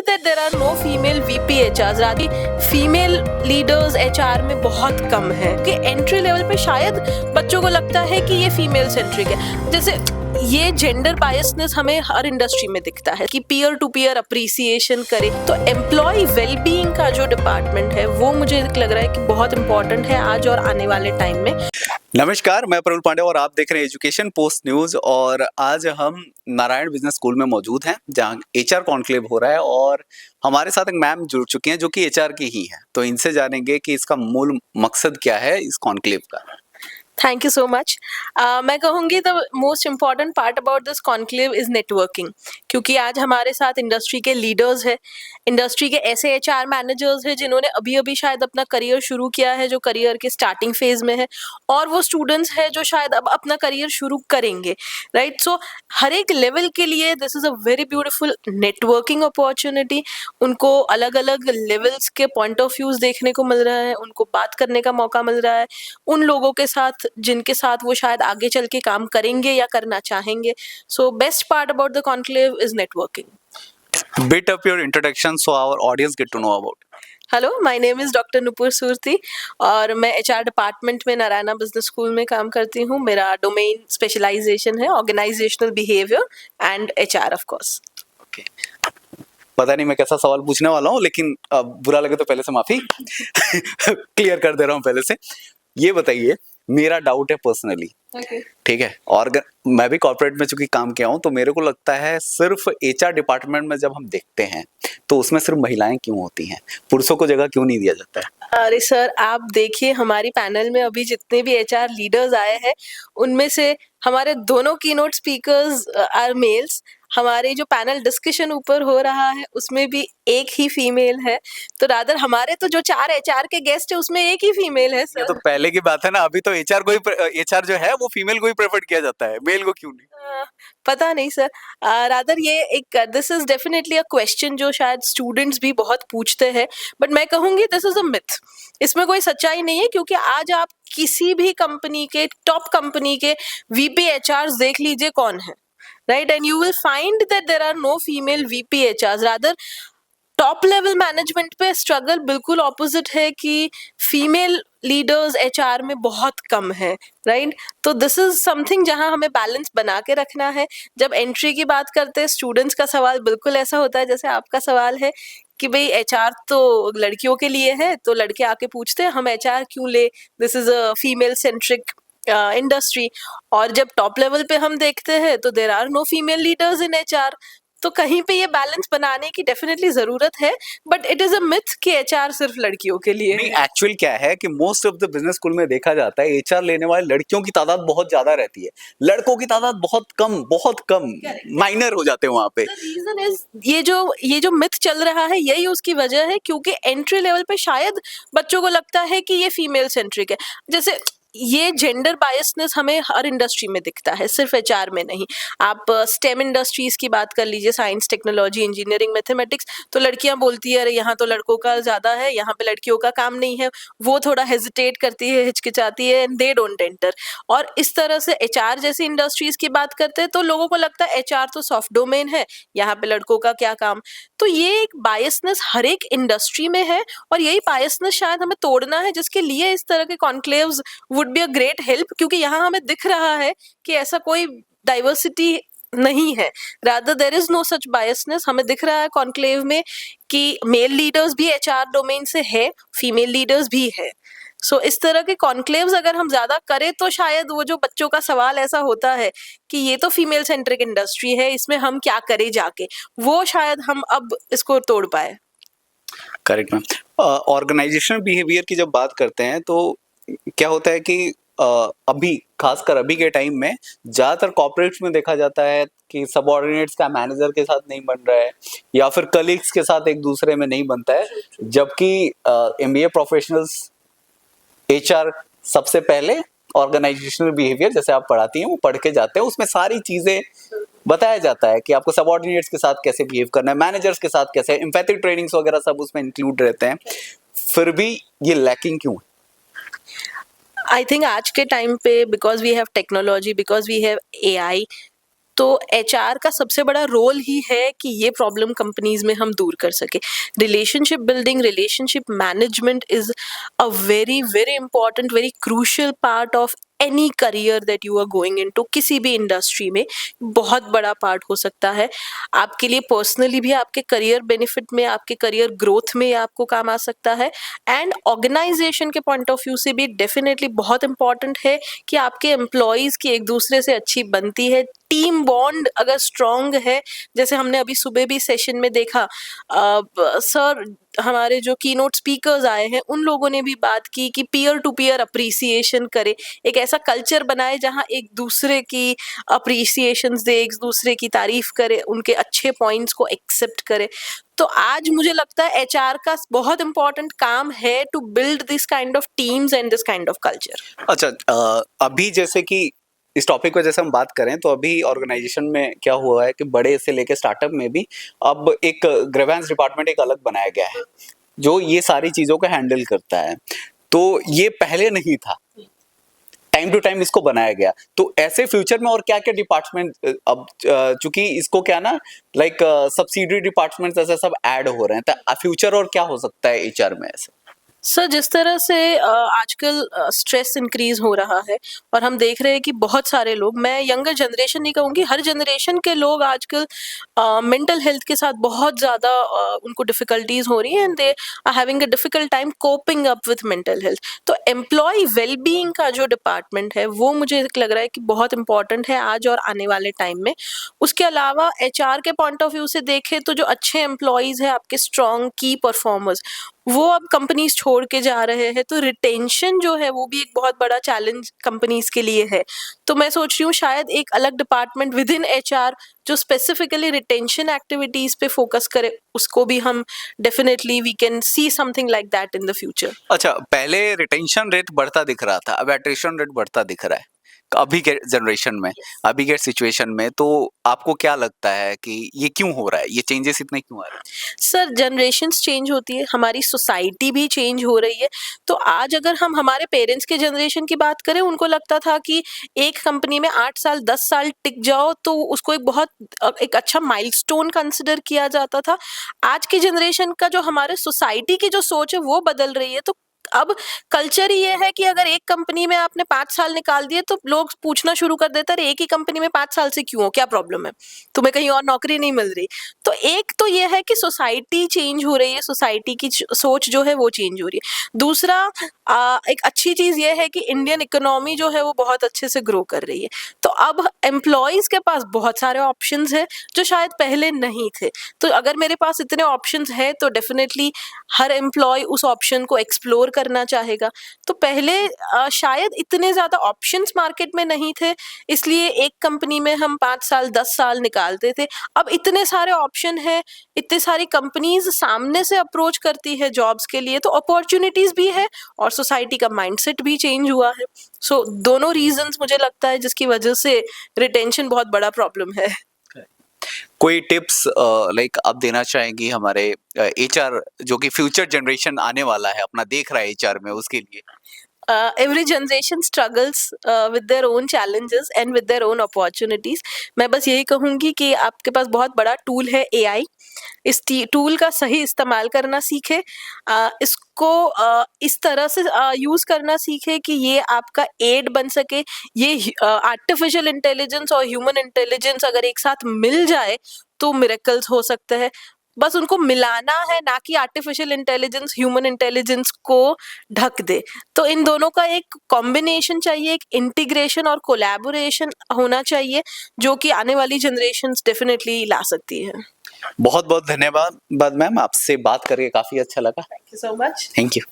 that there are no female VP HRs, रादि female leaders HR में बहुत कम है कि एंट्री लेवल पे शायद बच्चों को लगता है कि ये फीमेल सेंट्रिक है। जैसे ये जेंडर बायसनेस हमें हर इंडस्ट्री में दिखता है कि पीयर टू पीयर अप्रिसिएशन करे, तो एम्प्लॉय वेलबीइंग का जो डिपार्टमेंट है वो मुझे लग रहा है कि बहुत इंपॉर्टेंट है आज और आने वाले टाइम में। नमस्कार, मैं प्रफुल्ल पांडे और आप देख रहे हैं एजुकेशन पोस्ट न्यूज। और आज हम नारायण बिजनेस स्कूल में मौजूद हैं जहां HR कॉन्क्लेव हो रहा है और हमारे साथ एक मैम जुड़ चुकी हैं जो कि HR की ही है। तो इनसे जानेंगे कि इसका मूल मकसद क्या है इस कॉन्क्लेव का। Thank you so much. मैं कहूँगी the most important part about this conclave is networking, क्योंकि आज हमारे साथ इंडस्ट्री के लीडर्स हैं, इंडस्ट्री के ऐसे HR मैनेजर्स हैं जिन्होंने अभी अभी शायद अपना करियर शुरू किया है, जो करियर के स्टार्टिंग फेज में है, और वो स्टूडेंट्स हैं जो शायद अब अपना करियर शुरू करेंगे, राइट। सो हर एक लेवल के लिए this is a very beautiful networking opportunity. उनको अलग अलग लेवल्स के पॉइंट ऑफ व्यूज देखने को मिल रहा है, उनको बात करने का मौका मिल रहा है उन लोगों के साथ जिनके साथ वो शायद आगे चल के काम करेंगे या करना चाहेंगे। So best part about the conclave is networking. Bit up your introduction so our audience get to know about. Hello, my name is doctor Nupur Surti और मैं HR डिपार्टमेंट में नारायणा बिजनेस स्कूल में काम करती हूँ। मेरा डोमेन स्पेशलाइजेशन है organisational behaviour and HR of course. Okay, पता नहीं मैं कैसा सवाल पूछने वाला हूँ, लेकिन बुरा लगे तो पहले से माफी क्लियर कर दे रहा हूँ पहले से। ये बताइए, मेरा डाउट है पर्सनली, ठीक है, और मैं भी कॉर्पोरेट में चूंकि काम किया हूं तो मेरे को लगता है सिर्फ HR डिपार्टमेंट में जब हम देखते हैं तो उसमें सिर्फ महिलाएं क्यों होती हैं, पुरुषों को जगह क्यों नहीं दिया जाता है? अरे सर, आप देखिए हमारी पैनल में अभी जितने भी HR लीडर्स आए हैं उनमें से हमारे दोनों कीनोट स्पीकर्स आर मेल्स। हमारे जो पैनल डिस्कशन ऊपर हो रहा है उसमें भी एक ही फीमेल है, तो रादर हमारे तो जो 4 HR के गेस्ट है उसमें एक ही फीमेल है सर। ये तो पहले की बात है ना, अभी तो HR जो है वो फीमेल को ही प्रेफर किया जाता है, मेल को क्यों नहीं? पता नहीं सर, रादर ये एक this is definitely a question जो शायद स्टूडेंट्स भी बहुत पूछते हैं, बट मैं कहूँगी दिस इज अ मिथ। इसमें कोई सच्चाई नहीं है, क्योंकि आज आप किसी भी कंपनी के टॉप कंपनी के VP HRs देख लीजिए कौन है, right, and you will find that there are no female VP HRs। Rather top level management पे स्ट्रगल बिल्कुल ऑपोजिट है कि फीमेल लीडर्स HR में बहुत कम है, राइट। तो दिस इज समथिंग जहां हमें बैलेंस बना के रखना है। जब एंट्री की बात करते हैं स्टूडेंट्स का सवाल बिल्कुल ऐसा होता है जैसे आपका सवाल है कि भाई HR तो लड़कियों के लिए है, तो लड़के आके पूछते हैं हम HR क्यों ले, this is a female centric industry. और जब टॉप लेवल पे हम देखते हैं तो there are no female leaders in HR। तो कहीं पे ये बैलेंस बनाने की डेफिनेटली जरूरत है, but it is a myth कि HR सिर्फ लड़कियों के लिए नहीं, है। एक्चुअल क्या है कि most of the business school में देखा जाता है HR लेने वाले लड़कियों की तादाद बहुत ज्यादा रहती है, लड़कों की तादाद बहुत कम माइनर हो जाते हैं वहां पे। रीजन इज ये जो मिथ चल रहा है यही उसकी वजह है, क्योंकि एंट्री लेवल पे शायद बच्चों को लगता है कि ये फीमेल सेंट्रिक है। जैसे ये जेंडर बायसनेस हमें हर इंडस्ट्री में दिखता है, सिर्फ HR में नहीं। आप स्टेम इंडस्ट्रीज की बात कर लीजिए, साइंस, टेक्नोलॉजी, इंजीनियरिंग, मैथमेटिक्स, तो लड़कियां बोलती है अरे यहाँ तो लड़कों का ज्यादा है, यहाँ पे लड़कियों का काम नहीं है। वो थोड़ा हेजिटेट करती है, हिचकिचाती है, एंड दे डोंट एंटर। और इस तरह से HR जैसी इंडस्ट्रीज की बात करते हैं तो लोगों को लगता है HR तो सॉफ्ट डोमेन है, यहाँ पे लड़कों का क्या काम। तो ये एक बायसनेस हर एक इंडस्ट्री में है, और यही बायसनेस शायद हमें तोड़ना है, जिसके लिए इस तरह के conclaves would be a great help, क्योंकि यहाँ हमें दिख रहा है कि ऐसा कोई डाइवर्सिटी नहीं है, rather there is no such biasness. हमें दिख रहा है कॉन्क्लेव में कि मेल लीडर्स भी HR डोमेन से है, फीमेल लीडर्स भी है। सो इस तरह के कॉन्क्लेव्स अगर हम ज्यादा करें तो शायद वो जो बच्चों का सवाल ऐसा होता है कि ये तो फीमेल सेंट्रिक इंडस्ट्री है, इसमें हम क्या करें जाके, वो शायद हम अब इसको तोड़ पाए। Correct ma'am. ऑर्गेनाइजेशनल बिहेवियर की जब बात करते हैं तो क्या होता है कि अभी खासकर अभी के टाइम में ज्यादातर कॉर्पोरेट्स में देखा जाता है कि सबऑर्डिनेट्स का मैनेजर के साथ नहीं बन रहा है या फिर कलीग्स के साथ एक दूसरे में नहीं बनता है, जबकि MBA प्रोफेशनल्स HR सबसे पहले ऑर्गेनाइजेशनल बिहेवियर जैसे आप पढ़ाती हैं वो पढ़ के जाते हैं, उसमें सारी चीजें बताया जाता है कि आपको सबऑर्डिनेट्स के साथ कैसे बिहेव करना है, मैनेजर्स के साथ कैसे, एम्पैथिक ट्रेनिंग्स वगैरह सब उसमें इंक्लूड रहते हैं। फिर भी ये लैकिंग क्यों है? आई थिंक आज के टाइम पे because we have technology, because we have AI, तो एचआर का सबसे बड़ा रोल ही है कि ये प्रॉब्लम कंपनीज में हम दूर कर सके। Relationship building, relationship management is a very very important, very crucial part of any career that you are going into. किसी भी इंडस्ट्री में बहुत बड़ा पार्ट हो सकता है आपके लिए पर्सनली भी, आपके करियर बेनिफिट में, आपके करियर ग्रोथ में आपको काम आ सकता है, एंड ऑर्गेनाइजेशन के पॉइंट ऑफ व्यू से भी डेफिनेटली बहुत इंपॉर्टेंट है कि आपके एम्प्लॉयज की एक दूसरे से अच्छी बनती है, टीम बॉन्ड अगर स्ट्रांग है। जैसे हमने अभी सुबह भी सेशन में देखा, सर हमारे जो कीनोट स्पीकर्स आए हैं उन लोगों ने भी बात की कि पीयर टू पीयर अप्रिसिएशन करे, एक ऐसा कल्चर बनाए जहां एक दूसरे की अप्रिसिएशंस दे, एक दूसरे की तारीफ करे, उनके अच्छे पॉइंट्स को एक्सेप्ट करे। तो आज मुझे लगता है एचआर का बहुत इंपॉर्टेंट काम है to build this kind of teams and this kind of culture. अच्छा, अभी जैसे कि इस टॉपिक पे जैसे हम बात करें तो अभी ऑर्गेनाइजेशन में क्या हुआ है कि बड़े से लेके स्टार्टअप में भी अब एक ग्रीवेंस डिपार्टमेंट एक अलग बनाया गया है जो ये सारी चीजों को हैंडल करता है। तो ये पहले नहीं था, टाइम टू टाइम इसको बनाया गया। तो ऐसे फ्यूचर में और क्या क्या डिपार्टमेंट अब चूंकि इसको क्या ना लाइक सब्सिडियरी डिपार्टमेंट्स ऐसे सब ऐड हो रहे हैं, तो फ्यूचर और क्या हो सकता है एचआर में ऐसे? सर जिस तरह से आजकल स्ट्रेस इंक्रीज हो रहा है और हम देख रहे हैं कि बहुत सारे लोग, मैं यंगर जनरेशन नहीं कहूँगी, हर जनरेशन के लोग आजकल मेंटल हेल्थ के साथ बहुत ज़्यादा उनको डिफ़िकल्टीज हो रही हैं and they are having a difficult time coping up with mental health. तो एम्प्लॉय वेलबीइंग का जो डिपार्टमेंट है वो मुझे लग रहा है कि बहुत इंपॉर्टेंट है आज और आने वाले टाइम में। उसके अलावा एचआर के पॉइंट ऑफ व्यू से देखें तो जो अच्छे एम्प्लॉयज़ हैं, आपके स्ट्रॉन्ग की परफॉर्मर्स, वो अब कंपनीज छोड़ के जा रहे हैं, तो रिटेंशन जो है वो भी एक बहुत बड़ा चैलेंज कंपनीज के लिए है। तो मैं सोच रही हूँ शायद एक अलग डिपार्टमेंट विद इन एचआर जो स्पेसिफिकली रिटेंशन एक्टिविटीज पे फोकस करे, उसको भी हम definitely we can see something like that in the future. अच्छा, पहले रिटेंशन रेट बढ़ता दिख रहा था, अब एट्रिशन रेट बढ़ता दिख रहा है अभी के जनरेशन में, अभी के सिचुएशन में। तो आपको क्या लगता है कि ये क्यों हो रहा है, ये चेंजेस इतने क्यों आ रहे हैं? सर जनरेशन्स चेंज होती है, हमारी सोसाइटी भी चेंज हो रही है। तो आज अगर हम हमारे पेरेंट्स के जनरेशन की बात करें, उनको लगता था कि एक कंपनी में 8 साल 10 साल टिक जाओ तो उसको एक बहुत एक अच्छा माइलस्टोन कंसिडर किया जाता था। आज की जनरेशन का जो हमारे सोसाइटी की जो सोच है वो बदल रही है। तो अब कल्चर ही ये है कि अगर एक कंपनी में आपने 5 साल निकाल दिए तो लोग पूछना शुरू कर देते हैं, एक ही कंपनी में 5 साल से क्यों हो, क्या प्रॉब्लम है, तुम्हें कहीं और नौकरी नहीं मिल रही। तो एक तो ये है कि सोसाइटी चेंज हो रही है, सोसाइटी की सोच जो है वो चेंज हो रही है। दूसरा एक अच्छी चीज ये है कि इंडियन इकोनॉमी जो है वो बहुत अच्छे से ग्रो कर रही है। तो अब एम्प्लॉयज के पास बहुत सारे ऑप्शंस हैं जो शायद पहले नहीं थे। तो अगर मेरे पास इतने ऑप्शंस हैं तो डेफिनेटली हर एम्प्लॉय उस ऑप्शन को एक्सप्लोर करना चाहेगा। तो पहले शायद इतने ज्यादा ऑप्शंस मार्केट में नहीं थे, इसलिए एक कंपनी में हम 5 साल 10 साल निकालते थे। अब इतने सारे ऑप्शन है, इतनी सारी कंपनीज सामने से अप्रोच करती है जॉब्स के लिए, तो अपॉर्चुनिटीज भी है और सोसाइटी का माइंडसेट भी चेंज हुआ है। सो दोनों रीजंस मुझे लगता है जिसकी वजह से रिटेंशन बहुत बड़ा प्रॉब्लम है। कोई टिप्स लाइक आप देना चाहेंगी हमारे एचआर जो कि फ्यूचर जनरेशन आने वाला है, अपना देख रहा है एचआर में, उसके लिए? Every generation struggles with their own challenges and with their own opportunities. मैं बस यही कहूँगी कि आपके पास बहुत बड़ा टूल है एआई, इस टूल का सही इस्तेमाल करना सीखे, इसको इस तरह से यूज़ करना सीखे कि ये आपका एड बन सके। ये आर्टिफिशियल इंटेलिजेंस और ह्यूमन इंटेलिजेंस अगर एक साथ मिल जाए तो मिरेकल्स हो सकते हैं। बस उनको मिलाना है, ना कि आर्टिफिशियल इंटेलिजेंस ह्यूमन इंटेलिजेंस को ढक दे। तो इन दोनों का एक कॉम्बिनेशन चाहिए, एक इंटीग्रेशन और कोलैबोरेशन होना चाहिए जो कि आने वाली जनरेशन्स डेफिनेटली ला सकती है। बहुत बहुत धन्यवाद मैम, आपसे बात करके काफी अच्छा लगा। Thank you so much. Thank you.